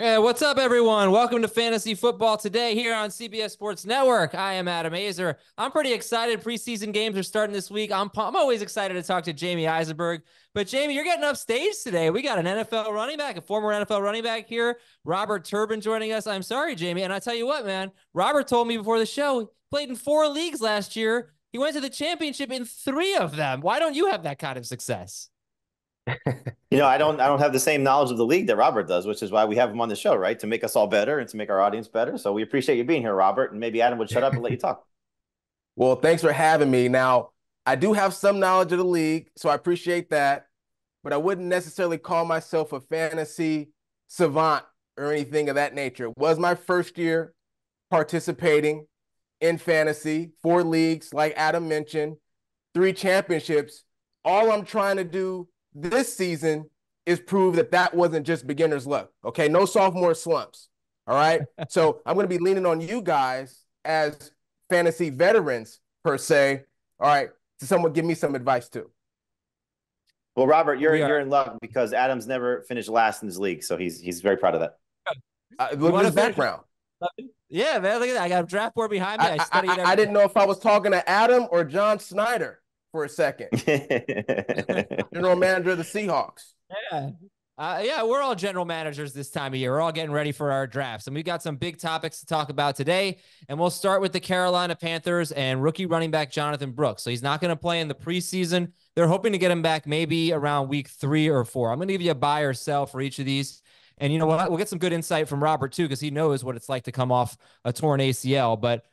Hey, what's up, everyone? Welcome to Fantasy Football Today here on CBS Sports Network. I am Adam Aizer. I'm pretty excited. Preseason games are starting this week. I'm always excited to talk to Jamey Eisenberg. But, Jamey, you're getting upstage today. We got an NFL running back, a former NFL running back here, Robert Turbin, joining us. I'm sorry, Jamey. And I tell you what, man, Robert told me before the show, he played in 4 leagues last year. He went to the championship in 3 of them. Why don't you have that kind of success? I don't have the same knowledge of the league that Robert does, which is why we have him on the show, right? To make us all better and to make our audience better. So we appreciate you being here, Robert. And maybe Adam would shut up and let you talk. Well, thanks for having me. Now, I do have some knowledge of the league, so I appreciate that, but I wouldn't necessarily call myself a fantasy savant or anything of that nature. It was my first year participating in fantasy, 4 leagues, like Adam mentioned, 3 championships. All I'm trying to do this season is prove that that wasn't just beginner's luck. Okay, no sophomore slumps. All right. So I'm going to be leaning on you guys as fantasy veterans per se. All right, to somewhat give me some advice too. Well, Robert, you're in luck because Adam's never finished last in his league, so he's very proud of that. Look at his background. Yeah, man, look at that. I got a draft board behind me. I studied I didn't know if I was talking to Adam or John Snyder for a second. General manager of the Seahawks. Yeah. Yeah, we're all general managers this time of year. We're all getting ready for our drafts. And we got some big topics to talk about today. And we'll start with the Carolina Panthers and rookie running back Jonathan Brooks. So he's not going to play in the preseason. They're hoping to get him back maybe around week 3 or 4. I'm going to give you a buy or sell for each of these. And you know what? We'll get some good insight from Robert, too, because he knows what it's like to come off a torn ACL. But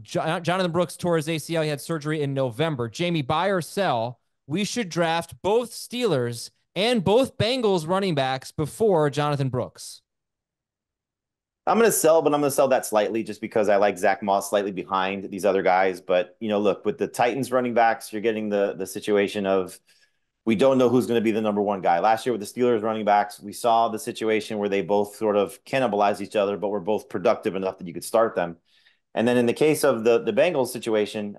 Jonathan Brooks tore his ACL. He had surgery in November. Jamey, buy or sell? We should draft both Steelers and both Bengals running backs before Jonathan Brooks. I'm going to sell, but I'm going to sell that slightly just because I like Zach Moss slightly behind these other guys. But, look, with the Titans running backs, you're getting the situation of we don't know who's going to be the number 1 guy. Last year with the Steelers running backs, we saw the situation where they both sort of cannibalized each other, but were both productive enough that you could start them. And then in the case of the Bengals situation,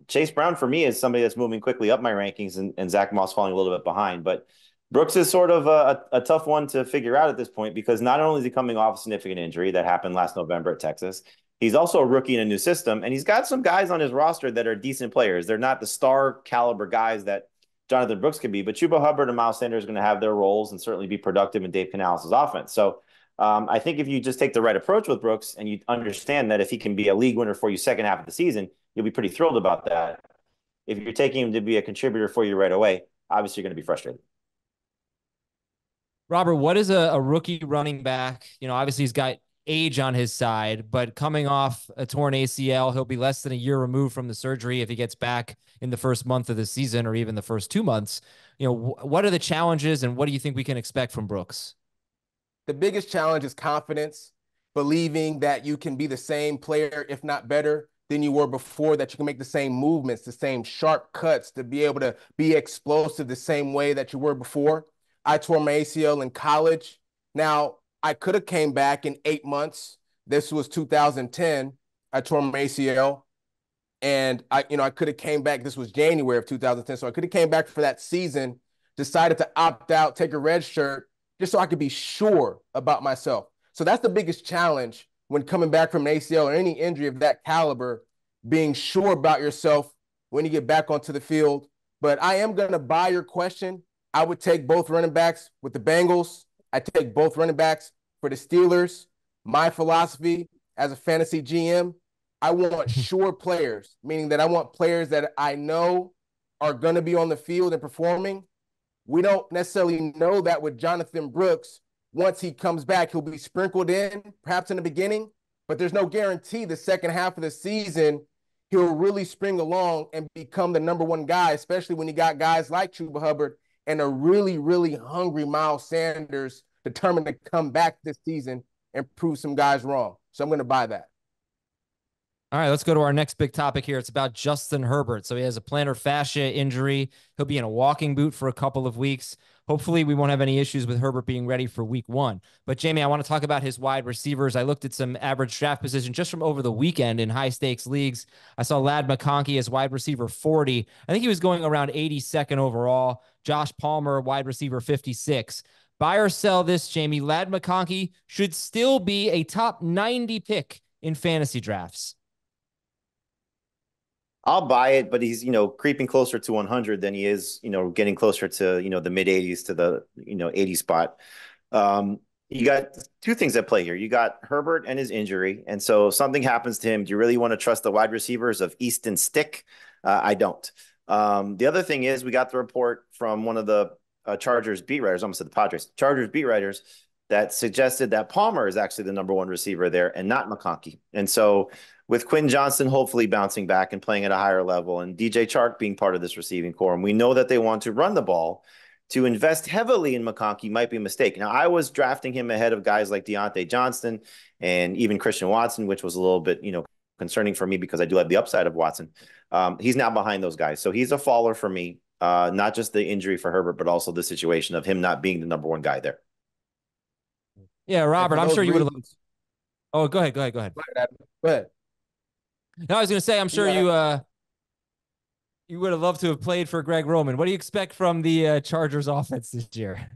Chase Brown for me is somebody that's moving quickly up my rankings and Zach Moss falling a little bit behind. But Brooks is sort of a tough one to figure out at this point because not only is he coming off a significant injury that happened last November at Texas, he's also a rookie in a new system, and he's got some guys on his roster that are decent players. They're not the star caliber guys that Jonathan Brooks could be, but Chuba Hubbard and Miles Sanders are going to have their roles and certainly be productive in Dave Canales' offense. So I think if you just take the right approach with Brooks and you understand that if he can be a league winner for you second half of the season, you'll be pretty thrilled about that. If you're taking him to be a contributor for you right away, obviously you're going to be frustrated. Robert, what is a rookie running back? Obviously he's got age on his side, but coming off a torn ACL, he'll be less than a year removed from the surgery if he gets back in the first month of the season or even the first 2 months. What are the challenges and what do you think we can expect from Brooks? The biggest challenge is confidence, believing that you can be the same player, if not better, than you were before, that you can make the same movements, the same sharp cuts, to be able to be explosive the same way that you were before. I tore my ACL in college. Now, I could have came back in 8 months. This was 2010. I tore my ACL. And I could have came back. This was January of 2010. So I could have came back for that season, decided to opt out, take a red shirt, just so I could be sure about myself. So that's the biggest challenge when coming back from an ACL or any injury of that caliber, being sure about yourself when you get back onto the field. But I am going to buy your question. I would take both running backs with the Bengals. I take both running backs for the Steelers. My philosophy as a fantasy GM, I want sure players, meaning that I want players that I know are going to be on the field and performing. We don't necessarily know that with Jonathan Brooks. Once he comes back, he'll be sprinkled in, perhaps in the beginning, but there's no guarantee the second half of the season he'll really spring along and become the number 1 guy, especially when you got guys like Chuba Hubbard and a really, really hungry Miles Sanders determined to come back this season and prove some guys wrong. So I'm going to buy that. All right, let's go to our next big topic here. It's about Justin Herbert. So he has a plantar fascia injury. He'll be in a walking boot for a couple of weeks. Hopefully we won't have any issues with Herbert being ready for week 1. But Jamey, I want to talk about his wide receivers. I looked at some average draft position just from over the weekend in high stakes leagues. I saw Ladd McConkey as wide receiver 40. I think he was going around 82nd overall. Josh Palmer, wide receiver 56. Buy or sell this, Jamey. Ladd McConkey should still be a top 90 pick in fantasy drafts. I'll buy it, but he's, creeping closer to 100 than he is, getting closer to, the mid 80s to the, 80 spot. You got two things at play here. You got Herbert and his injury. And so if something happens to him, do you really want to trust the wide receivers of Easton Stick? I don't. The other thing is we got the report from one of the Chargers beat writers, almost said the Padres, Chargers beat writers, that suggested that Palmer is actually the number one receiver there and not McConkey. And so with Quinn Johnson hopefully bouncing back and playing at a higher level and DJ Chark being part of this receiving core, and we know that they want to run the ball, to invest heavily in McConkey might be a mistake. Now, I was drafting him ahead of guys like Deontay Johnston and even Christian Watson, which was a little bit, concerning for me because I do have the upside of Watson. He's now behind those guys. So he's a faller for me, not just the injury for Herbert, but also the situation of him not being the number one guy there. Yeah, Robert, I'm sure you would have. Oh, go ahead. Go ahead. No, I was going to say, I'm sure you would have loved to have played for Greg Roman. What do you expect from the Chargers offense this year?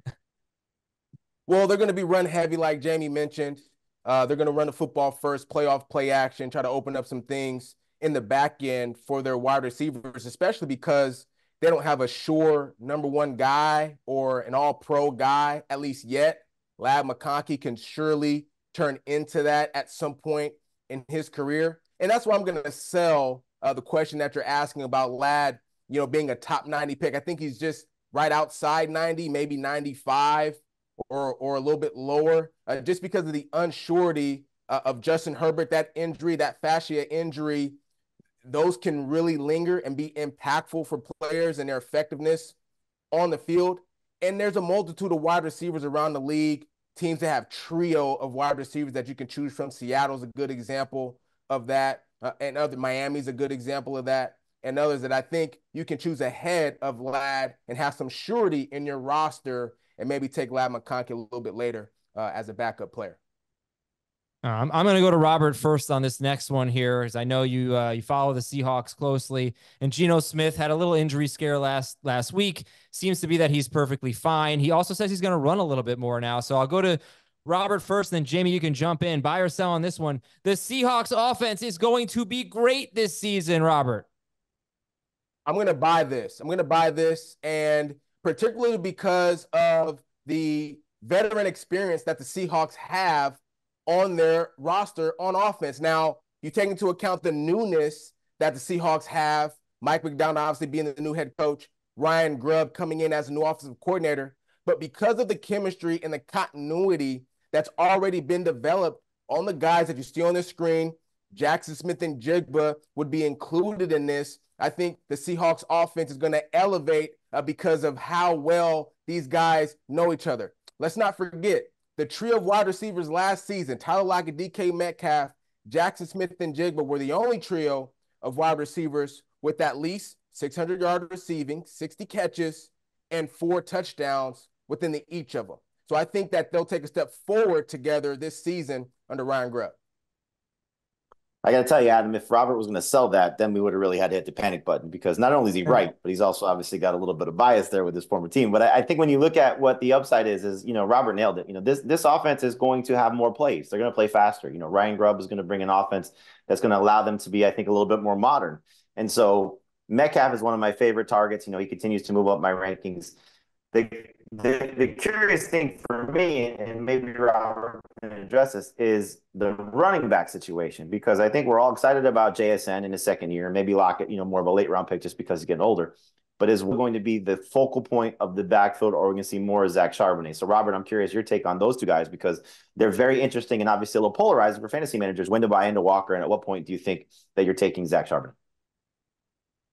Well, they're going to be run heavy, like Jamey mentioned. They're going to run the football first, play action, try to open up some things in the back end for their wide receivers, especially because they don't have a sure number one guy or an all-pro guy, at least yet. Ladd McConkey can surely turn into that at some point in his career. And that's why I'm going to sell the question that you're asking about Ladd, being a top 90 pick. I think he's just right outside 90, maybe 95 or a little bit lower, just because of the unsurety of Justin Herbert. That injury, that fascia injury, those can really linger and be impactful for players and their effectiveness on the field. And there's a multitude of wide receivers around the league, teams that have trio of wide receivers that you can choose from. Seattle's a good example of that. And Miami's a good example of that, and others that I think you can choose ahead of Ladd and have some surety in your roster and maybe take Ladd McConkey a little bit later as a backup player. I'm going to go to Robert first on this next one here, as I know you follow the Seahawks closely. And Geno Smith had a little injury scare last week. Seems to be that he's perfectly fine. He also says he's going to run a little bit more now. So I'll go to Robert first, then Jamey, you can jump in. Buy or sell on this one. The Seahawks offense is going to be great this season, Robert. I'm going to buy this. And particularly because of the veteran experience that the Seahawks have on their roster on offense. Now, you take into account the newness that the Seahawks have, Mike McDonald obviously being the new head coach, Ryan Grubb coming in as a new offensive coordinator, but because of the chemistry and the continuity that's already been developed on the guys that you see on the screen, Jackson Smith and Jigba would be included in this. I think the Seahawks offense is going to elevate because of how well these guys know each other. Let's not forget the trio of wide receivers last season, Tyler Lockett, DK Metcalf, Jackson Smith, and Jigba were the only trio of wide receivers with at least 600-yard receiving, 60 catches, and 4 touchdowns within each of them. So I think that they'll take a step forward together this season under Ryan Grubb. I got to tell you, Adam, if Robert was going to sell that, then we would have really had to hit the panic button, because not only is he right, but he's also obviously got a little bit of bias there with his former team. But I think when you look at what the upside is, Robert nailed it. This offense is going to have more plays. They're going to play faster. Ryan Grubb is going to bring an offense that's going to allow them to be, I think, a little bit more modern. And so Metcalf is one of my favorite targets. He continues to move up my rankings. The curious thing for me, and maybe Robert can address this, is the running back situation, because I think we're all excited about JSN in his second year, maybe Lockett, more of a late round pick just because he's getting older. But is going to be the focal point of the backfield, or we're going to see more of Zach Charbonnet? So, Robert, I'm curious your take on those two guys, because they're very interesting and obviously a little polarizing for fantasy managers. When to buy into Walker, and at what point do you think that you're taking Zach Charbonnet?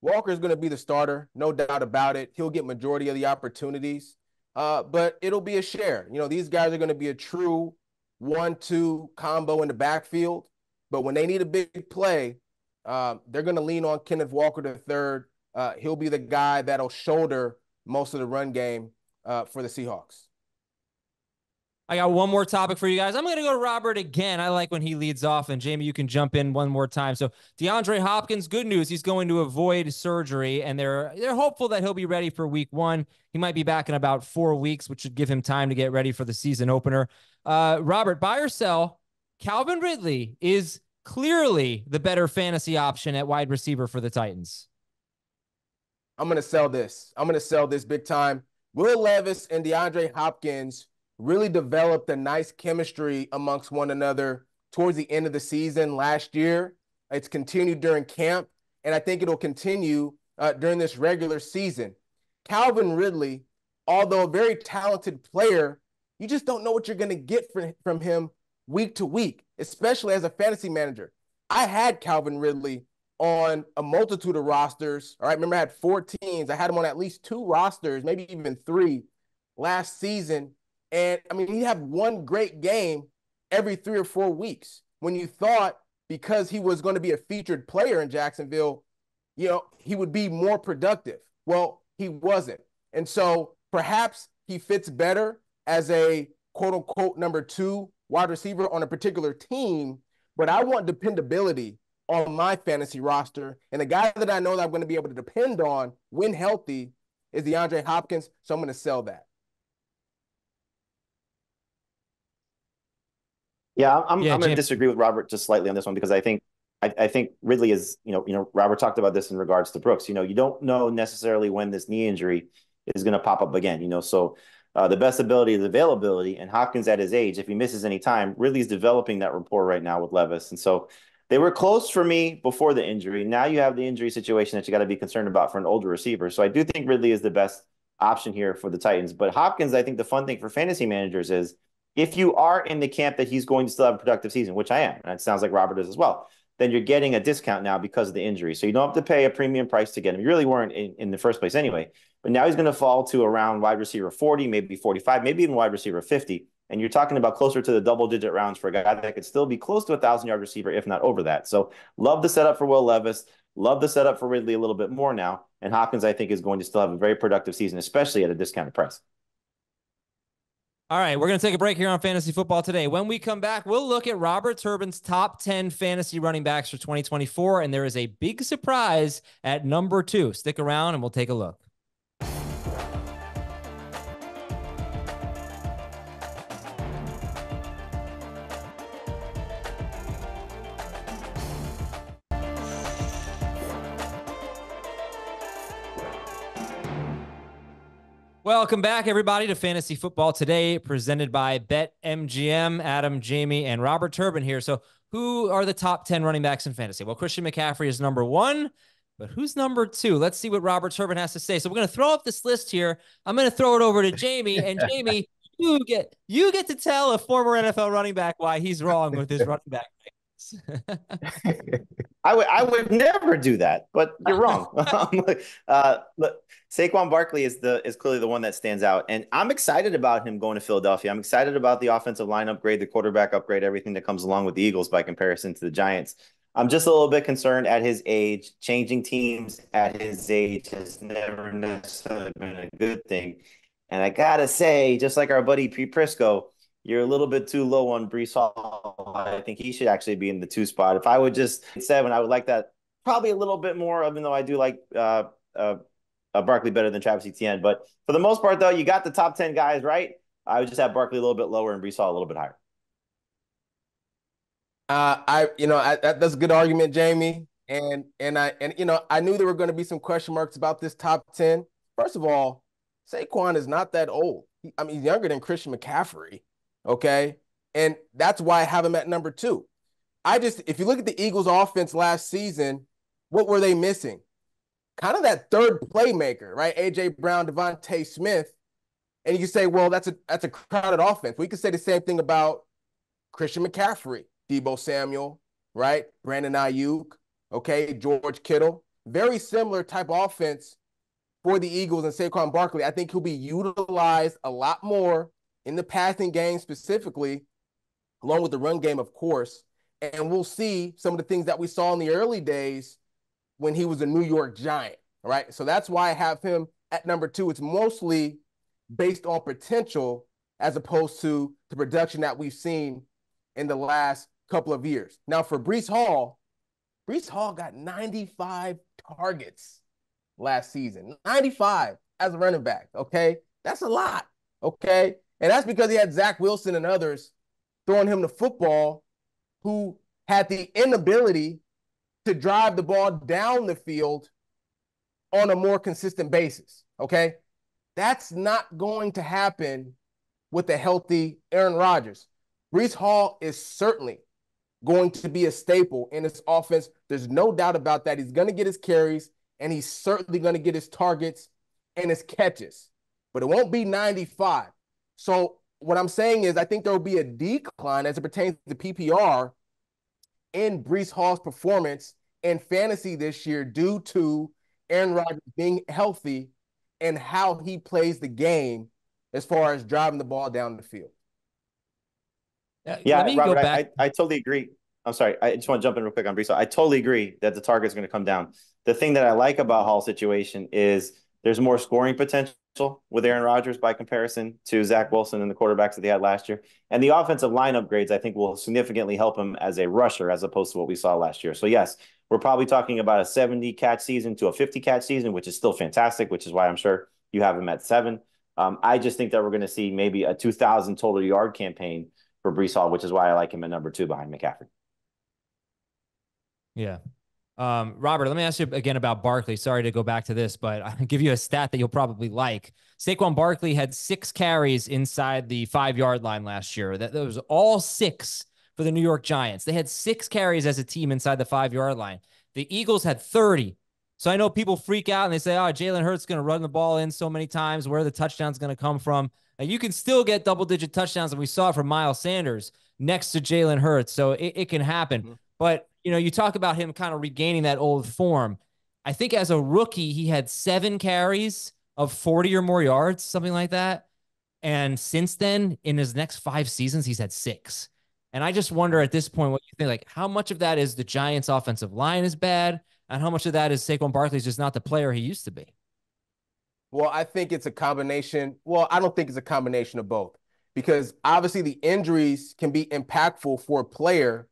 Walker is going to be the starter, no doubt about it. He'll get majority of the opportunities, but it'll be a share. These guys are going to be a true 1-2 combo in the backfield, but when they need a big play, they're going to lean on Kenneth Walker III. He'll be the guy that'll shoulder most of the run game for the Seahawks. I got one more topic for you guys. I'm going to go to Robert again. I like when he leads off, and Jamey, you can jump in one more time. So DeAndre Hopkins, good news. He's going to avoid surgery, and they're hopeful that he'll be ready for week 1. He might be back in about 4 weeks, which should give him time to get ready for the season opener. Robert, buy or sell? Calvin Ridley is clearly the better fantasy option at wide receiver for the Titans. I'm going to sell this. I'm going to sell this big time. Will Levis and DeAndre Hopkins really developed a nice chemistry amongst one another towards the end of the season last year. It's continued during camp, and I think it'll continue during this regular season. Calvin Ridley, although a very talented player, you just don't know what you're going to get from him week to week, especially as a fantasy manager. I had Calvin Ridley on a multitude of rosters. All right, remember I had 4 teams. I had him on at least 2 rosters, maybe even 3 last season. And I mean, he had one great game every 3 or 4 weeks when you thought because he was going to be a featured player in Jacksonville, you know, he would be more productive. Well, he wasn't. And so perhaps he fits better as a quote unquote number 2 wide receiver on a particular team, but I want dependability on my fantasy roster. And the guy that I know that I'm going to be able to depend on when healthy is DeAndre Hopkins. So I'm going to sell that. Yeah, I'm going to disagree with Robert just slightly on this one because I think Ridley is, Robert talked about this in regards to Brooks. You don't know necessarily when this knee injury is going to pop up again, so the best ability is availability, and Hopkins at his age, if he misses any time, Ridley's developing that rapport right now with Levis. And so they were close for me before the injury. Now you have the injury situation that you got to be concerned about for an older receiver. So I do think Ridley is the best option here for the Titans. But Hopkins, I think the fun thing for fantasy managers is if you are in the camp that he's going to still have a productive season, which I am, and it sounds like Robert is as well, then you're getting a discount now because of the injury. So you don't have to pay a premium price to get him. You really weren't in the first place anyway. But now he's going to fall to around wide receiver 40, maybe 45, maybe even wide receiver 50. And you're talking about closer to the double-digit rounds for a guy that could still be close to a 1,000-yard receiver, if not over that. So love the setup for Will Levis. Love the setup for Ridley a little bit more now. And Hopkins, I think, is going to still have a very productive season, especially at a discounted price. All right, we're going to take a break here on Fantasy Football Today. When we come back, we'll look at Robert Turbin's top 10 fantasy running backs for 2024, and there is a big surprise at number 2. Stick around, and we'll take a look. Welcome back, everybody, to Fantasy Football Today, presented by BetMGM. Adam, Jamey, and Robert Turbin here. So who are the top 10 running backs in fantasy? Well, Christian McCaffrey is number 1, but who's number 2? Let's see what Robert Turbin has to say. So we're going to throw up this list here. I'm going to throw it over to Jamey, and Jamey, you get to tell a former NFL running back why he's wrong with his running back. I would never do that, but you're wrong. Look, Saquon Barkley is clearly the one that stands out, and I'm excited about him going to Philadelphia. I'm excited about the offensive line upgrade, the quarterback upgrade, everything that comes along with the Eagles by comparison to the Giants. I'm just a little bit concerned at his age. Changing teams at his age has never necessarily been a good thing. And I gotta say, just like our buddy Pete Prisco, you're a little bit too low on Breece Hall. I think he should actually be in the 2 spot. If I would just 7, I would like that probably a little bit more, even though I do like Barkley better than Travis Etienne. But for the most part, though, you got the top 10 guys right. I would just have Barkley a little bit lower and Breece Hall a little bit higher. That's a good argument, Jamey. And I knew there were going to be some question marks about this top 10. First of all, Saquon is not that old. He's younger than Christian McCaffrey. Okay. And that's why I have him at number 2. If you look at the Eagles offense last season, what were they missing? Kind of that third playmaker, right? A.J. Brown, Devontae Smith. And you can say, well, that's a crowded offense. We could say the same thing about Christian McCaffrey, Deebo Samuel, right? Brandon Ayuk, okay? George Kittle. Very similar type offense for the Eagles and Saquon Barkley. I think he'll be utilized a lot more in the passing game specifically, along with the run game, of course. And we'll see some of the things that we saw in the early days when he was a New York Giant, right? So that's why I have him at number 2. It's mostly based on potential as opposed to the production that we've seen in the last couple of years. Now, for Breece Hall got 95 targets last season, 95 as a running back, okay? That's a lot, okay? And that's because he had Zach Wilson and others throwing him the football who had the inability to drive the ball down the field on a more consistent basis, okay? That's not going to happen with a healthy Aaron Rodgers. Breece Hall is certainly going to be a staple in this offense. There's no doubt about that. He's going to get his carries, and he's certainly going to get his targets and his catches. But it won't be 95. So what I'm saying is I think there will be a decline as it pertains to PPR in Breece Hall's performance in fantasy this year due to Aaron Rodgers being healthy and how he plays the game as far as driving the ball down the field. Yeah, let me Robert, go back. I totally agree. I'm sorry. I just want to jump in real quick on Breece Hall. I totally agree that the target is going to come down. The thing that I like about Hall's situation is there's more scoring potential with Aaron Rodgers by comparison to Zach Wilson and the quarterbacks that they had last year. And the offensive line upgrades, I think, will significantly help him as a rusher as opposed to what we saw last year. So, yes, we're probably talking about a 70-catch season to a 50-catch season, which is still fantastic, which is why I'm sure you have him at 7. I just think that we're going to see maybe a 2,000 total yard campaign for Breece Hall, which is why I like him at number 2 behind McCaffrey. Yeah. Robert, let me ask you again about Barkley. Sorry to go back to this, but I'll give you a stat that you'll probably like. Saquon Barkley had 6 carries inside the 5-yard line last year. That was all 6 for the New York Giants. They had 6 carries as a team inside the 5-yard line. The Eagles had 30. So I know people freak out and they say, oh, Jalen Hurts is going to run the ball in so many times. Where are the touchdowns going to come from? And you can still get double-digit touchdowns, and we saw it from Miles Sanders next to Jalen Hurts. So it can happen. Mm-hmm. But, you talk about him kind of regaining that old form. I think as a rookie, he had 7 carries of 40 or more yards, something like that. And since then, in his next 5 seasons, he's had 6. And I just wonder at this point what you think, like how much of that is the Giants' offensive line is bad, and how much of that is Saquon Barkley's just not the player he used to be? Well, I think it's a combination. Well, I don't think it's a combination of both, because obviously the injuries can be impactful for a player,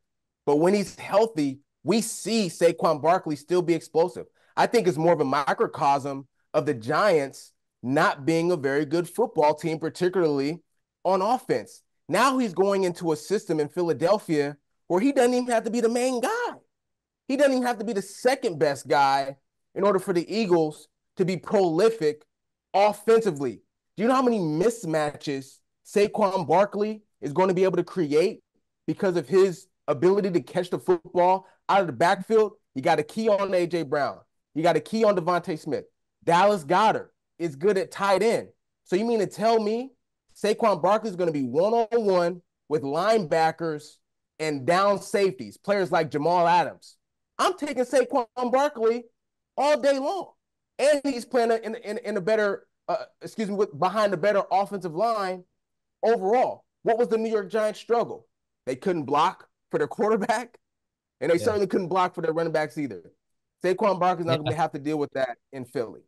but when he's healthy, we see Saquon Barkley still be explosive. I think it's more of a microcosm of the Giants not being a very good football team, particularly on offense. Now he's going into a system in Philadelphia where he doesn't even have to be the main guy. He doesn't even have to be the second best guy in order for the Eagles to be prolific offensively. Do you know how many mismatches Saquon Barkley is going to be able to create because of his ability to catch the football out of the backfield? You got a key on A.J. Brown. You got a key on Devontae Smith. Dallas Goedert is good at tight end. So you mean to tell me Saquon Barkley is going to be one-on-one with linebackers and down safeties, players like Jamal Adams? I'm taking Saquon Barkley all day long. And he's playing in a better, behind a better offensive line overall. What was the New York Giants' struggle? They couldn't block for their quarterback, and they certainly couldn't block for their running backs either. Saquon Barkley's not going to have to deal with that in Philly.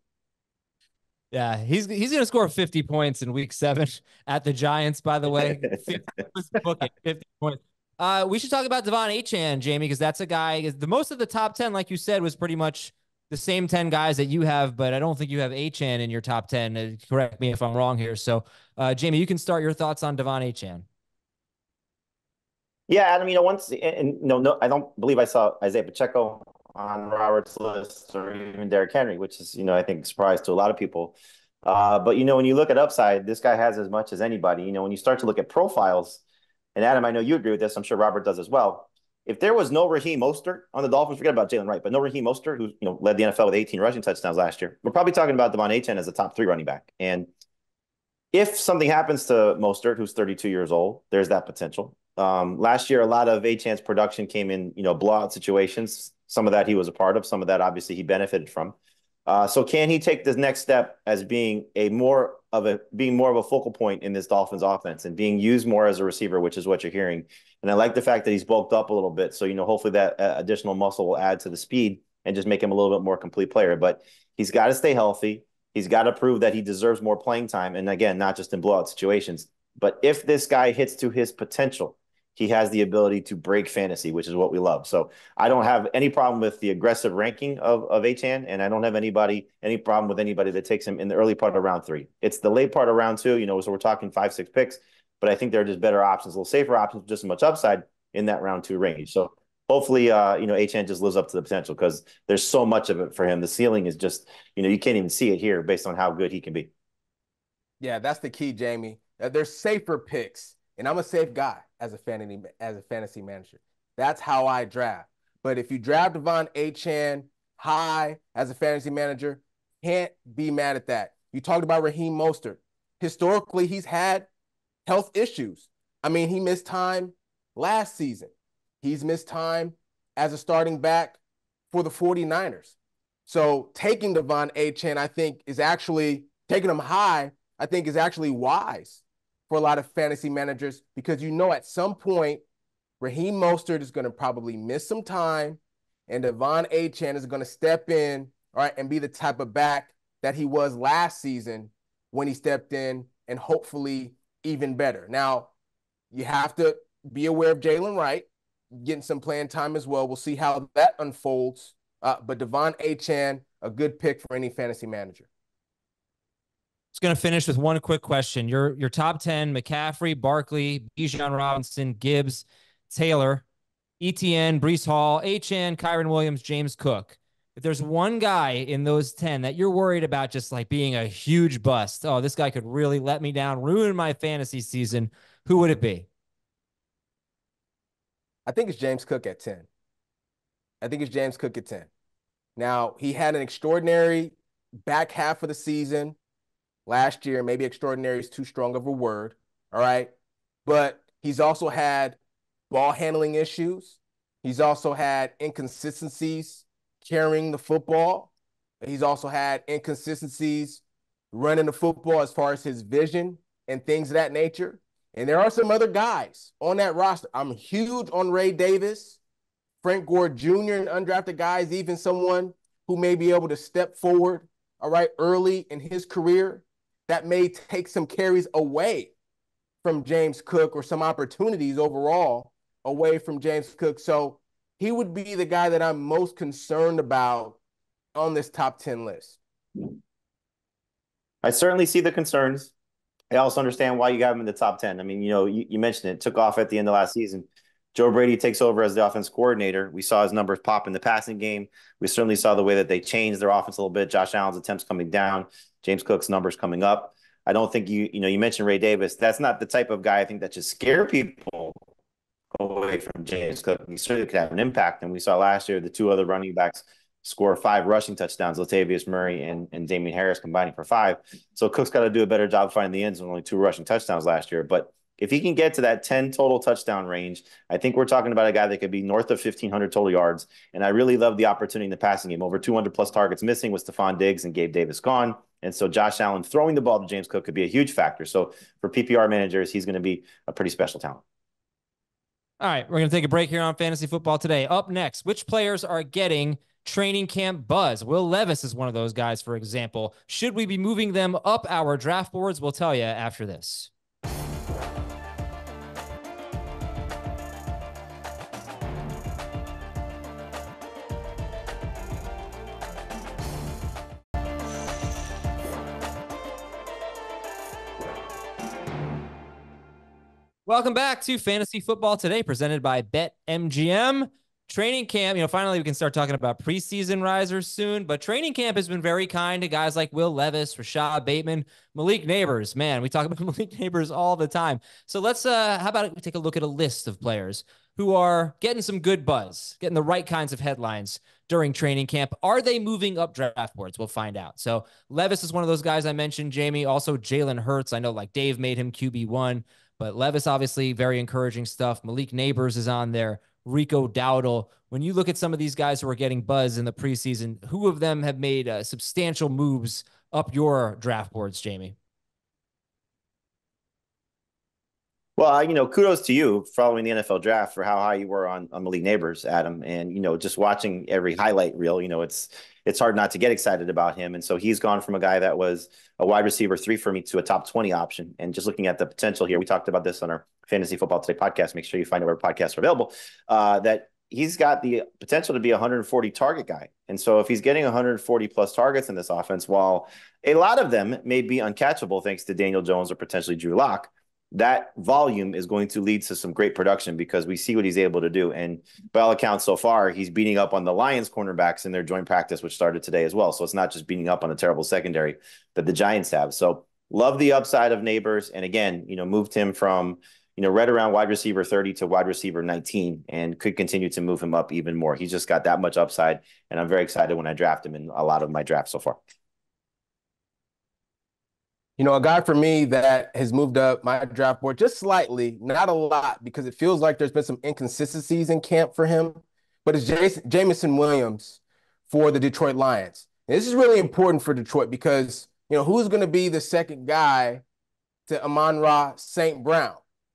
Yeah, he's going to score 50 points in week 7 at the Giants, by the way. 50 points. We should talk about Devon Achane, Jamey, because that's a guy. The most of the top 10, like you said, was pretty much the same 10 guys that you have, but I don't think you have Achane in your top 10. Correct me if I'm wrong here. So, Jamey, you can start your thoughts on Devon Achane. Yeah, Adam, I don't believe I saw Isaiah Pacheco on Robert's list or even Derrick Henry, which is, I think, a surprise to a lot of people. But, when you look at upside, this guy has as much as anybody. When you start to look at profiles, and Adam, I know you agree with this. I'm sure Robert does as well. If there was no Raheem Mostert on the Dolphins, forget about Jalen Wright, but no Raheem Mostert, who led the NFL with 18 rushing touchdowns last year, we're probably talking about Devon Achane as a top 3 running back. And if something happens to Mostert, who's 32 years old, there's that potential. Last year, a lot of Achane's production came in, blowout situations. Some of that he was a part of. Some of that, obviously, he benefited from. So can he take this next step as being more of a focal point in this Dolphins offense and being used more as a receiver, which is what you're hearing. And I like the fact that he's bulked up a little bit. So, hopefully that additional muscle will add to the speed and just make him a little bit more complete player. But he's got to stay healthy. He's got to prove that he deserves more playing time. And again, not just in blowout situations. But if this guy hits to his potential, he has the ability to break fantasy, which is what we love. So I don't have any problem with the aggressive ranking of Achane, and I don't have any problem with anybody that takes him in the early part of round 3. It's the late part of round 2, so we're talking 5-6 picks, but I think there are just better options, a little safer options, just as much upside in that round 2 range. So hopefully, Achane just lives up to the potential, because there's so much of it for him. The ceiling is just, you can't even see it here based on how good he can be. Yeah, that's the key, Jamey. There's safer picks, and I'm a safe guy as a fantasy manager. That's how I draft. But if you draft Devon Achane high as a fantasy manager, can't be mad at that. You talked about Raheem Mostert. Historically, he's had health issues. I mean, he missed time last season. He's missed time as a starting back for the 49ers. So taking Devon Achane, I think, is actually taking him high, I think, is actually wise for a lot of fantasy managers, because at some point Raheem Mostert is going to probably miss some time, and Devon Achane is going to step in, all right, and be the type of back that he was last season when he stepped in, and hopefully even better. Now, you have to be aware of Jalen Wright getting some playing time as well. We'll see how that unfolds. But Devon Achane, a good pick for any fantasy manager. It's going to finish with one quick question. Your top 10: McCaffrey, Barkley, Bijan Robinson, Gibbs, Taylor, ETN, Breece Hall, Achane, Kyren Williams, James Cook. If there's one guy in those 10 that you're worried about just like being a huge bust, oh, this guy could really let me down, ruin my fantasy season, who would it be? I think it's James Cook at 10. Now, he had an extraordinary back half of the season last year. Maybe extraordinary is too strong of a word, all right? But he's also had ball handling issues. He's also had inconsistencies carrying the football. He's also had inconsistencies running the football as far as his vision and things of that nature. And there are some other guys on that roster. I'm huge on Ray Davis, Frank Gore Jr., and undrafted guys, even someone who may be able to step forward, all right, early in his career that may take some carries away from James Cook, or some opportunities overall away from James Cook. So he would be the guy that I'm most concerned about on this top 10 list. I certainly see the concerns. I also understand why you got him in the top 10. I mean, you mentioned it, took off at the end of last season. Joe Brady takes over as the offense coordinator. We saw his numbers pop in the passing game. We certainly saw the way that they changed their offense a little bit. Josh Allen's attempts coming down, James Cook's numbers coming up. I don't think you mentioned Ray Davis. That's not the type of guy I think that should scare people away from James Cook. He certainly could have an impact. And we saw last year the two other running backs score 5 rushing touchdowns, Latavius Murray and Damien Harris combining for 5. So Cook's got to do a better job finding the end zone, only 2 rushing touchdowns last year. But if he can get to that 10 total touchdown range, I think we're talking about a guy that could be north of 1,500 total yards. And I really love the opportunity in the passing game. Over 200 plus targets missing with Stephon Diggs and Gabe Davis gone. And so Josh Allen throwing the ball to James Cook could be a huge factor. So for PPR managers, he's going to be a pretty special talent. All right, we're going to take a break here on Fantasy Football Today. Up next, which players are getting training camp buzz? Will Levis is one of those guys, for example. Should we be moving them up our draft boards? We'll tell you after this. Welcome back to Fantasy Football Today, presented by BetMGM. Training camp, finally we can start talking about preseason risers soon, but training camp has been very kind to guys like Will Levis, Rashad Bateman, Malik Neighbors. Man, we talk about Malik Neighbors all the time. So let's, how about we take a look at a list of players who are getting some good buzz, getting the right kinds of headlines during training camp. Are they moving up draft boards? We'll find out. So Levis is one of those guys I mentioned, Jamey. Also Jalen Hurts. I know like Dave made him QB1, but Levis, obviously very encouraging stuff. Malik Neighbors is on there. Rico Dowdle. When you look at some of these guys who are getting buzz in the preseason, who of them have made substantial moves up your draft boards, Jamey? Well, kudos to you following the NFL draft for how high you were on Malik Neighbors, Adam. And, just watching every highlight reel, it's hard not to get excited about him. And so he's gone from a guy that was a wide receiver 3 for me to a top 20 option. And just looking at the potential here, we talked about this on our Fantasy Football Today podcast. Make sure you find out where podcasts are available, that he's got the potential to be a 140 target guy. And so if he's getting 140 plus targets in this offense, while a lot of them may be uncatchable thanks to Daniel Jones or potentially Drew Lock, that volume is going to lead to some great production because we see what he's able to do. And by all accounts so far, he's beating up on the Lions cornerbacks in their joint practice, which started today as well. So it's not just beating up on a terrible secondary that the Giants have. So love the upside of Neighbors. And again, moved him from, right around wide receiver 30 to wide receiver 19 and could continue to move him up even more. He's just got that much upside. And I'm very excited when I draft him in a lot of my drafts so far. A guy for me that has moved up my draft board just slightly, not a lot, because it feels like there's been some inconsistencies in camp for him, but it's Jameson Williams for the Detroit Lions. And this is really important for Detroit because, who's going to be the second guy to Amon-Ra St. Brown?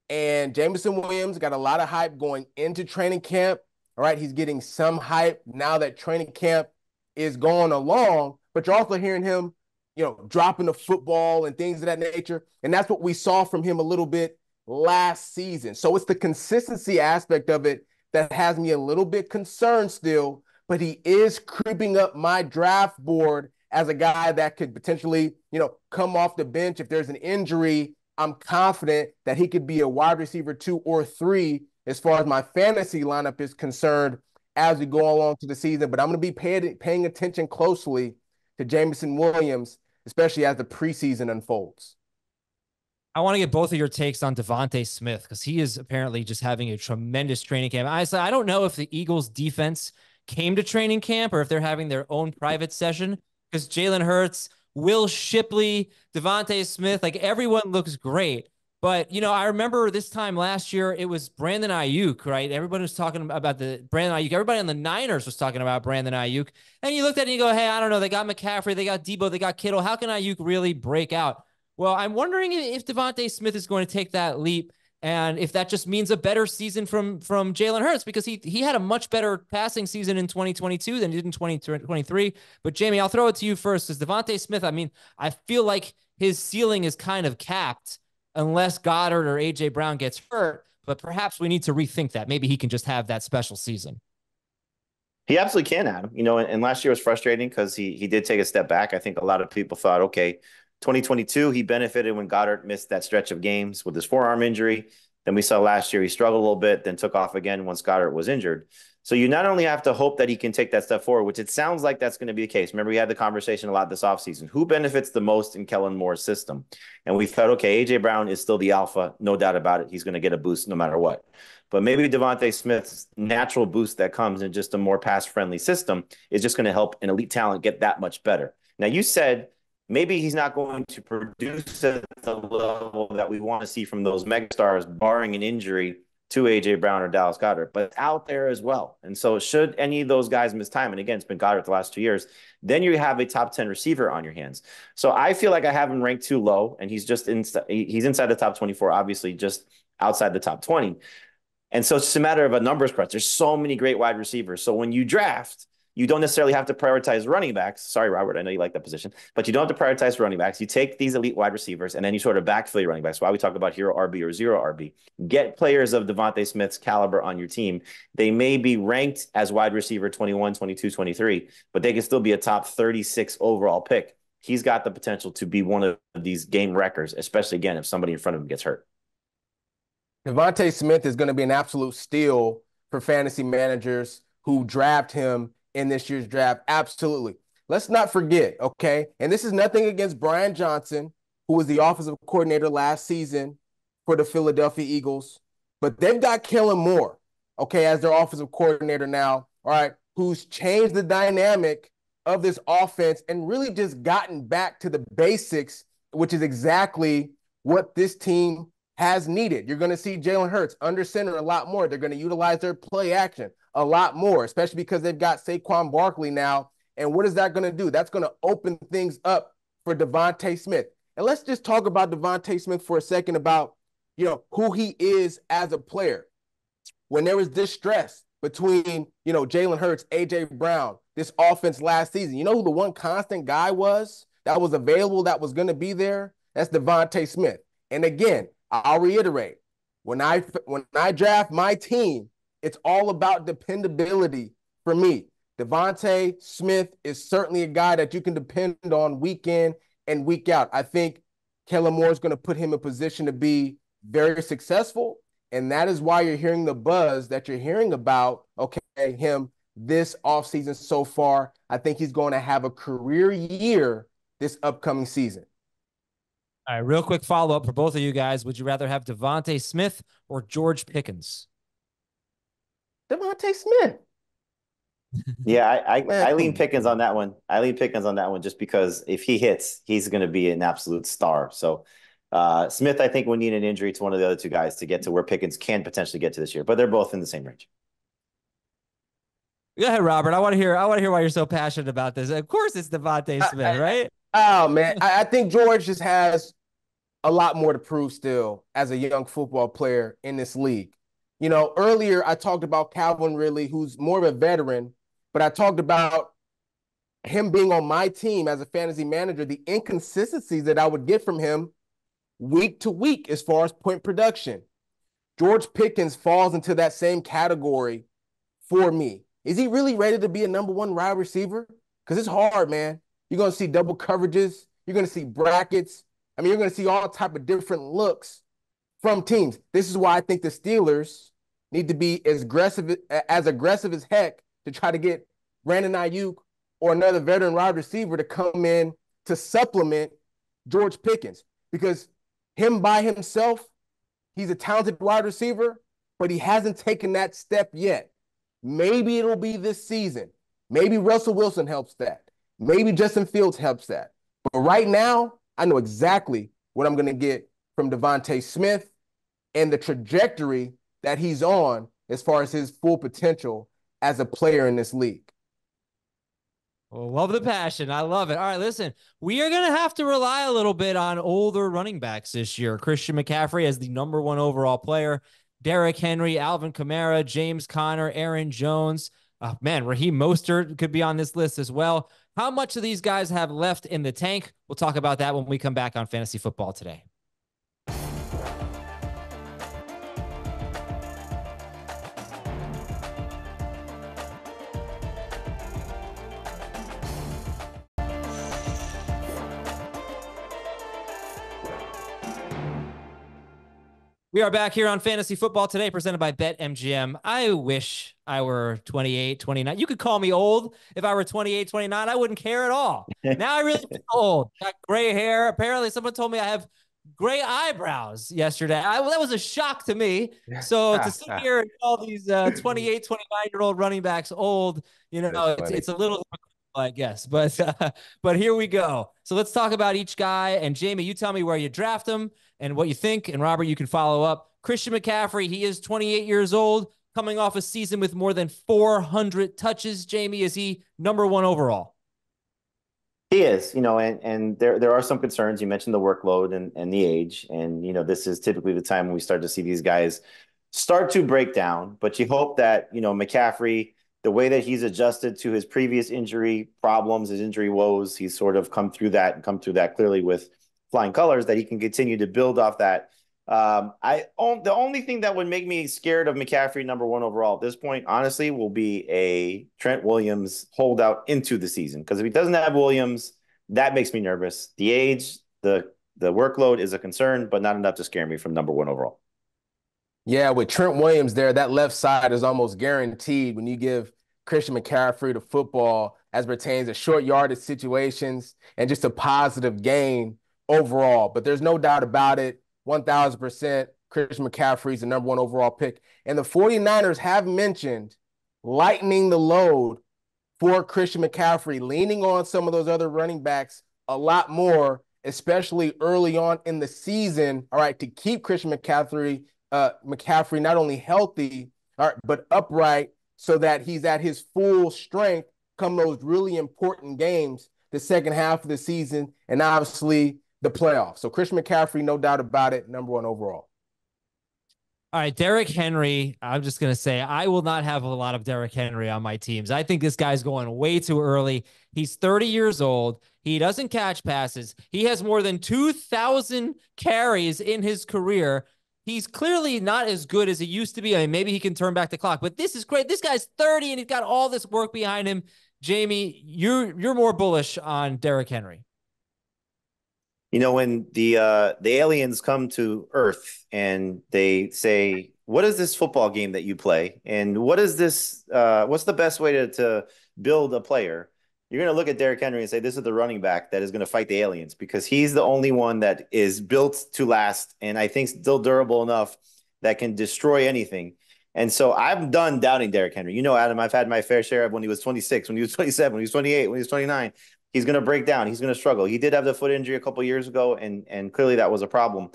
And Jameson Williams got a lot of hype going into training camp. All right, he's getting some hype now that training camp is going along, but you're also hearing him dropping the football and things of that nature. And that's what we saw from him a little bit last season. So it's the consistency aspect of it that has me a little bit concerned still, but he is creeping up my draft board as a guy that could potentially, come off the bench. If there's an injury, I'm confident that he could be a wide receiver 2 or 3 as far as my fantasy lineup is concerned as we go along to the season. But I'm going to be paying attention closely to Jameson Williams, especially as the preseason unfolds. I want to get both of your takes on Devontae Smith because he is apparently just having a tremendous training camp. I don't know if the Eagles defense came to training camp or if they're having their own private session because Jalen Hurts, Will Shipley, Devontae Smith, like everyone looks great. But, I remember this time last year, it was Brandon Ayuk, right? Everybody was talking about the Brandon Ayuk. Everybody on the Niners was talking about Brandon Ayuk. And you looked at it and you go, hey, I don't know. They got McCaffrey, they got Debo, they got Kittle. How can Ayuk really break out? Well, I'm wondering if Devontae Smith is going to take that leap and if that just means a better season from Jalen Hurts because he had a much better passing season in 2022 than he did in 2023. But, Jamey, I'll throw it to you first. Because Devontae Smith, I feel like his ceiling is kind of capped unless Goddard or A.J. Brown gets hurt, but perhaps we need to rethink that. Maybe he can just have that special season. He absolutely can, Adam. And last year was frustrating because he did take a step back. I think a lot of people thought, okay, 2022, he benefited when Goddard missed that stretch of games with his forearm injury. Then we saw last year he struggled a little bit, then took off again once Goddard was injured. So you not only have to hope that he can take that step forward, which it sounds like that's going to be the case. Remember, we had the conversation a lot this offseason. Who benefits the most in Kellen Moore's system? And we thought, okay, A.J. Brown is still the alpha. No doubt about it. He's going to get a boost no matter what. But maybe Devontae Smith's natural boost that comes in just a more pass-friendly system is just going to help an elite talent get that much better. Now, you said maybe he's not going to produce at the level that we want to see from those megastars, barring an injury to A.J. Brown or Dallas Goedert, but it's out there as well. And so should any of those guys miss time, and again, it's been Goddard the last 2 years, then you have a top 10 receiver on your hands. So I feel like I have him ranked too low, and he's inside the top 24, obviously just outside the top 20. And so it's just a matter of a numbers crunch. There's so many great wide receivers. So when you draft, you don't necessarily have to prioritize running backs. Sorry, Robert, I know you like that position, but you don't have to prioritize running backs. You take these elite wide receivers and then you sort of backfill your running backs. Why we talk about hero RB or zero RB. Get players of Devontae Smith's caliber on your team. They may be ranked as wide receiver 21, 22, 23, but they can still be a top 36 overall pick. He's got the potential to be one of these game wreckers, especially, again, if somebody in front of him gets hurt. Devontae Smith is going to be an absolute steal for fantasy managers who draft him in this year's draft. Absolutely. Let's not forget, okay? And this is nothing against Brian Johnson, who was the offensive coordinator last season for the Philadelphia Eagles, but they've got Kellen Moore, okay, as their offensive coordinator now, all right, who's changed the dynamic of this offense and really just gotten back to the basics, which is exactly what this team has needed. You're going to see Jalen Hurts under center a lot more. They're going to utilize their play action a lot more, especially because they've got Saquon Barkley now. And what is that going to do? That's going to open things up for Devontae Smith. And let's just talk about Devontae Smith for a second about who he is as a player. When there was distress between, Jalen Hurts, A.J. Brown, this offense last season, you know who the one constant guy was that was available, that was going to be there? That's DeVonta Smith. And again, I'll reiterate, when I draft my team, it's all about dependability for me. DeVonta Smith is certainly a guy that you can depend on week in and week out. I think Kellen Moore is going to put him in position to be very successful. And that is why you're hearing the buzz that you're hearing about, him this offseason so far. I think he's going to have a career year this upcoming season. All right, real quick follow-up for both of you guys. Would you rather have DeVonta Smith or George Pickens? DeVonta Smith. Yeah, I lean Pickens on that one. I lean Pickens on that one just because if he hits, he's going to be an absolute star. So Smith, I think, will need an injury to one of the other two guys to get to where Pickens can potentially get to this year, but they're both in the same range. Go ahead, Robert. I want to hear why you're so passionate about this. Of course, it's DeVonta Smith, right? Oh man, I think George just has a lot more to prove still as a young football player in this league. Earlier I talked about Calvin Ridley, who's more of a veteran, but I talked about him being on my team as a fantasy manager, the inconsistencies that I would get from him week to week as far as point production. George Pickens falls into that same category for me. Is he really ready to be a number one wide receiver? Because it's hard, man. You're going to see double coverages. You're going to see brackets. You're going to see all type of different looks from teams. This is why I think the Steelers need to be as aggressive as heck to try to get Brandon Ayuk or another veteran wide receiver to come in to supplement George Pickens. Because him by himself, he's a talented wide receiver, but he hasn't taken that step yet. Maybe it'll be this season. Maybe Russell Wilson helps that. Maybe Justin Fields helps that. But right now, I know exactly what I'm going to get from DeVonta Smith and the trajectory that he's on as far as his full potential as a player in this league. Well, love the passion. I love it. All right, listen, we are going to have to rely a little bit on older running backs this year. Christian McCaffrey as the number one overall player. Derrick Henry, Alvin Kamara, James Conner, Aaron Jones. Raheem Mostert could be on this list as well. How much of these guys have left in the tank? We'll talk about that when we come back on Fantasy Football Today. We are back here on Fantasy Football Today, presented by BetMGM. I wish I were 28, 29. You could call me old. If I were 28, 29, I wouldn't care at all. Now I really feel old. Got gray hair. Apparently, someone told me I have gray eyebrows yesterday. That was a shock to me. So to sit here and call these 28, 29-year-old running backs old, it's a little difficult, I guess. But here we go. So let's talk about each guy. And Jamey, you tell me where you draft them and what you think. And Robert, you can follow up. Christian McCaffrey, he is 28 years old, coming off a season with more than 400 touches. Jamey, is he number one overall? He is, and there are some concerns. You mentioned the workload and the age. And, this is typically the time when we start to see these guys start to break down. But you hope that, McCaffrey, the way that he's adjusted to his previous injury problems, his injury woes, he's sort of come through that clearly with flying colors, that he can continue to build off that. The only thing that would make me scared of McCaffrey number one overall at this point, honestly, will be a Trent Williams holdout into the season. Because if he doesn't have Williams, that makes me nervous. The age, the workload is a concern, but not enough to scare me from number one overall. Yeah, with Trent Williams there, that left side is almost guaranteed when you give Christian McCaffrey the football as pertains to short yardage situations and just a positive gain overall. But there's no doubt about it, 1,000%, Christian McCaffrey is the number one overall pick. And the 49ers have mentioned lightening the load for Christian McCaffrey, leaning on some of those other running backs a lot more, especially early on in the season, all right, to keep Christian McCaffrey not only healthy, all right, but upright so that he's at his full strength come those really important games, the second half of the season, and obviously the playoffs. So Christian McCaffrey, no doubt about it, number one overall. All right, Derrick Henry. I'm just going to say I will not have a lot of Derrick Henry on my teams. I think this guy's going way too early. He's 30 years old. He doesn't catch passes. He has more than 2,000 carries in his career. He's clearly not as good as he used to be. I mean, maybe he can turn back the clock, but this is great. This guy's 30 and he's got all this work behind him. Jamey, you're more bullish on Derrick Henry. You know, when the aliens come to Earth and they say, "What is this football game that you play? And what is this? What's the best way to build a player?" You're going to look at Derrick Henry and say, "This is the running back that is going to fight the aliens because he's the only one that is built to last, and I think still durable enough that can destroy anything." And so I'm done doubting Derrick Henry. You know, Adam, I've had my fair share of when he was 26, when he was 27, when he was 28, when he was 29. He's going to break down. He's going to struggle. He did have the foot injury a couple years ago, and clearly that was a problem.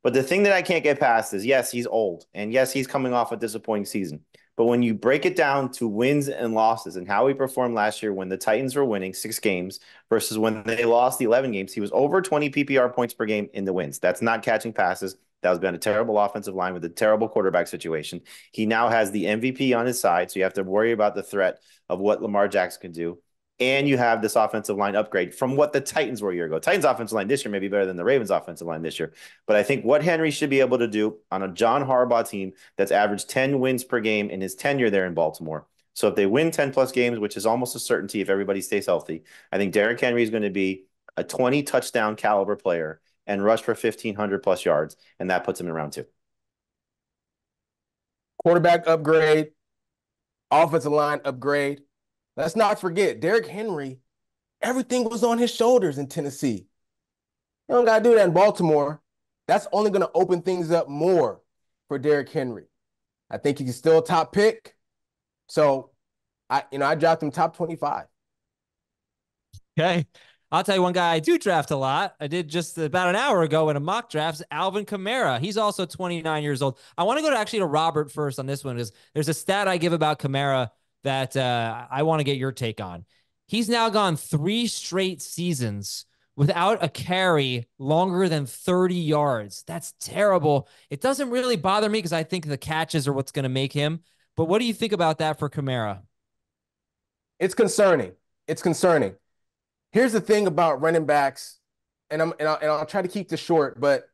But the thing that I can't get past is, yes, he's old, and yes, he's coming off a disappointing season. But when you break it down to wins and losses and how he performed last year when the Titans were winning 6 games versus when they lost the 11 games, he was over 20 PPR points per game in the wins. That's not catching passes. That was been a terrible offensive line with a terrible quarterback situation. He now has the MVP on his side, so you have to worry about the threat of what Lamar Jackson can do. And you have this offensive line upgrade from what the Titans were a year ago. Titans offensive line this year may be better than the Ravens offensive line this year. But I think what Henry should be able to do on a John Harbaugh team that's averaged 10 wins per game in his tenure there in Baltimore. So if they win 10 plus games, which is almost a certainty if everybody stays healthy, I think Derrick Henry is going to be a 20 touchdown caliber player and rush for 1,500 plus yards. And that puts him in round 2. Quarterback upgrade, offensive line upgrade. Let's not forget, Derrick Henry, everything was on his shoulders in Tennessee. You don't got to do that in Baltimore. That's only going to open things up more for Derrick Henry. I think he's still a top pick. So, I dropped him top 25. Okay. I'll tell you one guy I do draft a lot. I did just about an hour ago in a mock draft, Alvin Kamara. He's also 29 years old. I want to go to Robert first on this one because there's a stat I give about Kamara that I want to get your take on. He's now gone 3 straight seasons without a carry longer than 30 yards. That's terrible. It doesn't really bother me because I think the catches are what's going to make him. But what do you think about that for Kamara? It's concerning. It's concerning. Here's the thing about running backs, and I'll try to keep this short, but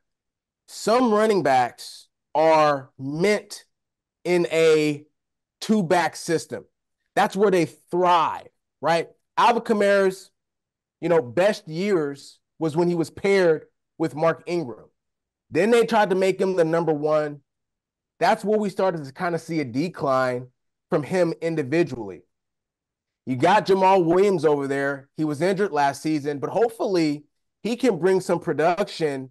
some running backs are meant in a 2-back system. That's where they thrive, right? Alvin Kamara's, best years was when he was paired with Mark Ingram. Then they tried to make him the number 1. That's where we started to kind of see a decline from him individually. You got Jamal Williams over there. He was injured last season, but hopefully he can bring some production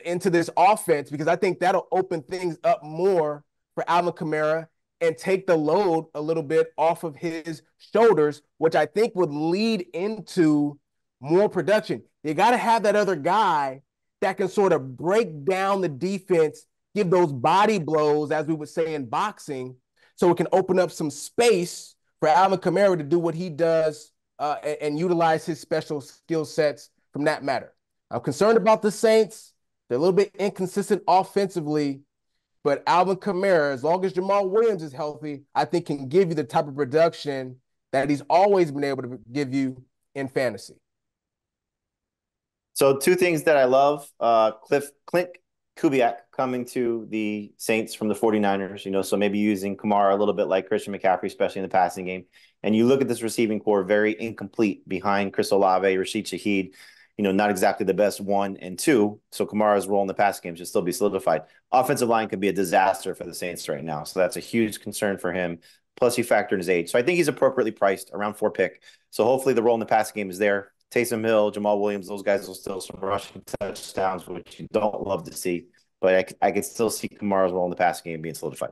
into this offense because I think that'll open things up more for Alvin Kamara and take the load a little bit off of his shoulders, which I think would lead into more production. You got to have that other guy that can sort of break down the defense, give those body blows, as we would say in boxing, so it can open up some space for Alvin Kamara to do what he does and utilize his special skill sets from that matter. I'm concerned about the Saints. They're a little bit inconsistent offensively, but Alvin Kamara, as long as Jamal Williams is healthy, I think can give you the type of production that he's always been able to give you in fantasy. So 2 things that I love, Clint Kubiak coming to the Saints from the 49ers, so maybe using Kamara a little bit like Christian McCaffrey, especially in the passing game. And you look at this receiving core, very incomplete behind Chris Olave, Rashid Shaheed, not exactly the best 1 and 2. So Kamara's role in the passing game should still be solidified. Offensive line could be a disaster for the Saints right now. So that's a huge concern for him. Plus you factor in his age. So I think he's appropriately priced, around 4 pick. So hopefully the role in the passing game is there. Taysom Hill, Jamal Williams, those guys will still some rushing touchdowns, which you don't love to see. But I can still see Kamara's role in the passing game being solidified.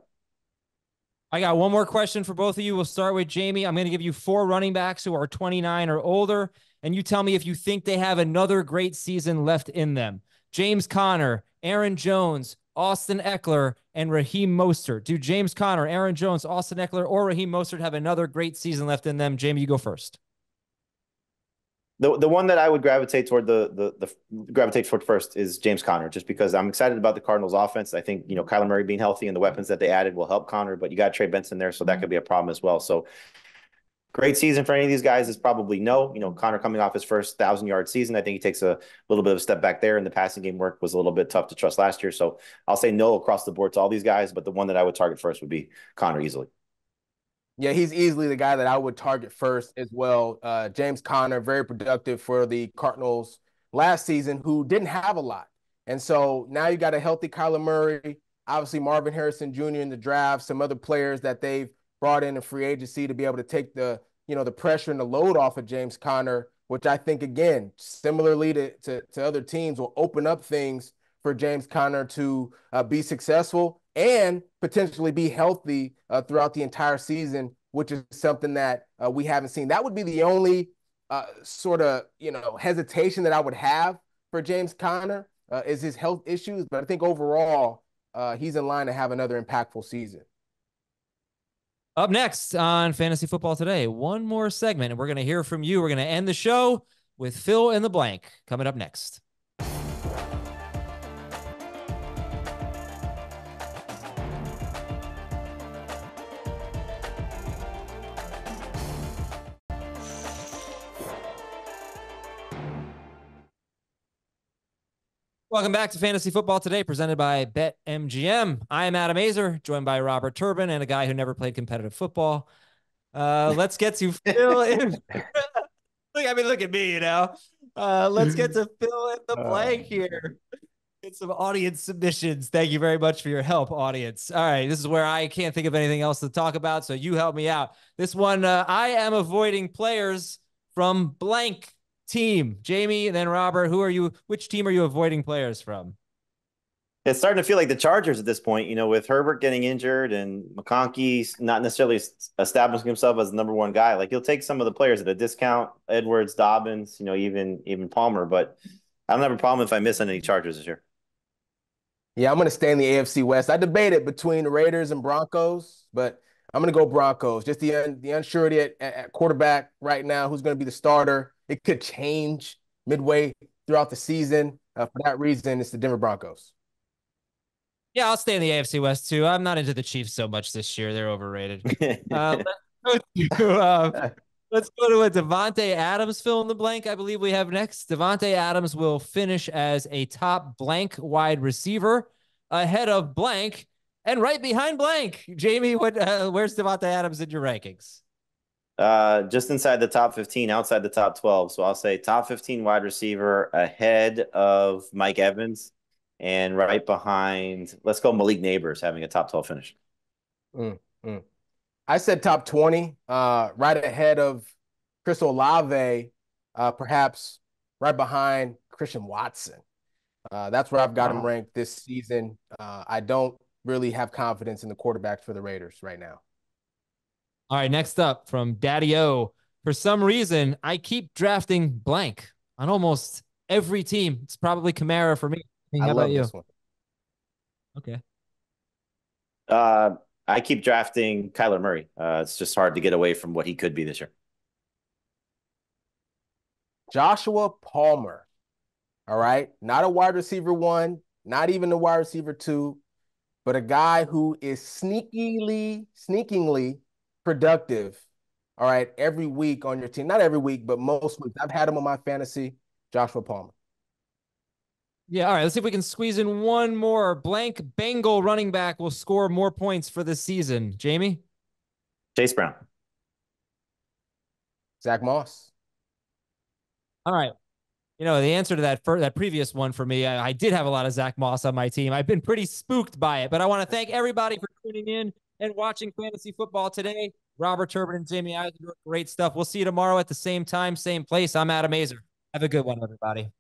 I got one more question for both of you. We'll start with Jamey. I'm going to give you 4 running backs who are 29 or older, and you tell me if you think they have another great season left in them. James Conner, Aaron Jones, Austin Eckler, and Raheem Mostert. Do James Conner, Aaron Jones, Austin Eckler, or Raheem Mostert have another great season left in them? Jamey, you go first. The one that I would gravitate toward gravitate toward first is James Conner, just because I'm excited about the Cardinals offense. I think, Kyler Murray being healthy and the weapons that they added will help Conner, but you got Trey Benson there, so that could be a problem as well. So great season for any of these guys is probably no. Conner coming off his first 1,000-yard season. I think he takes a little bit of a step back there, and the passing game work was a little bit tough to trust last year. So I'll say no across the board to all these guys, but the one that I would target first would be Conner easily. Yeah, he's easily the guy that I would target first as well. James Conner, very productive for the Cardinals last season, who didn't have a lot. And so now you got a healthy Kyler Murray, obviously Marvin Harrison Jr. in the draft, some other players that they've brought in free agency to be able to take the pressure and the load off of James Conner, which I think, again, similarly to other teams, will open up things for James Conner to be successful and potentially be healthy throughout the entire season, which is something that we haven't seen. That would be the only sort of, hesitation that I would have for James Conner is his health issues. But I think overall, he's in line to have another impactful season. Up next on Fantasy Football Today, one more segment, and we're going to hear from you. We're going to end the show with Fill in the Blank coming up next. Welcome back to Fantasy Football Today, presented by BetMGM. I am Adam Aizer, joined by Robert Turbin and a guy who never played competitive football. Let's get to fill in. Look at me, let's get to fill in the blank here. Get some audience submissions. Thank you very much for your help, audience. All right, this is where I can't think of anything else to talk about, so you help me out. This one, I am avoiding players from blank team. Jamey and then Robert, which team are you avoiding players from? It's starting to feel like the Chargers at this point, with Herbert getting injured and McConkey not necessarily establishing himself as the number one guy. Like, he'll take some of the players at a discount, Edwards, Dobbins, even Palmer, but I don't have a problem if I miss any Chargers this year. Yeah, I'm going to stay in the AFC West. I debated between the Raiders and Broncos, but I'm going to go Broncos. Just the unsurety at quarterback right now, who's going to be the starter. It could change midway throughout the season. For that reason, it's the Denver Broncos. Yeah, I'll stay in the AFC West too. I'm not into the Chiefs so much this year. They're overrated. Let's go to a Davante Adams fill in the blank. I believe we have next. Davante Adams will finish as a top blank wide receiver ahead of blank and right behind blank. Jamey, where's Davante Adams in your rankings? Just inside the top 15, outside the top 12. So I'll say top 15 wide receiver ahead of Mike Evans and right behind, let's go Malik Neighbors having a top 12 finish. I said top 20, right ahead of Chris Olave, perhaps right behind Christian Watson. That's where I've got him ranked this season. I don't really have confidence in the quarterbacks for the Raiders right now. All right, next up from Daddy O. For some reason, I keep drafting blank on almost every team. It's probably Kamara for me. How about you? This one. Okay. I keep drafting Kyler Murray. It's just hard to get away from what he could be this year. Joshua Palmer. All right. Not a wide receiver 1, not even a wide receiver 2, but a guy who is sneakingly productive, all right, every week on your team. Not every week, but most weeks. I've had him on my fantasy, Joshua Palmer. Yeah, all right, let's see if we can squeeze in one more. Blank Bengal running back will score more points for this season. Jamey? Chase Brown. Zach Moss. All right. The answer to that previous one for me, I did have a lot of Zach Moss on my team. I've been pretty spooked by it, but I want to thank everybody for tuning in and watching Fantasy Football Today. Robert Turbin and Jamey Eisenberg, great stuff. We'll see you tomorrow at the same time, same place. I'm Adam Aizer. Have a good one, everybody.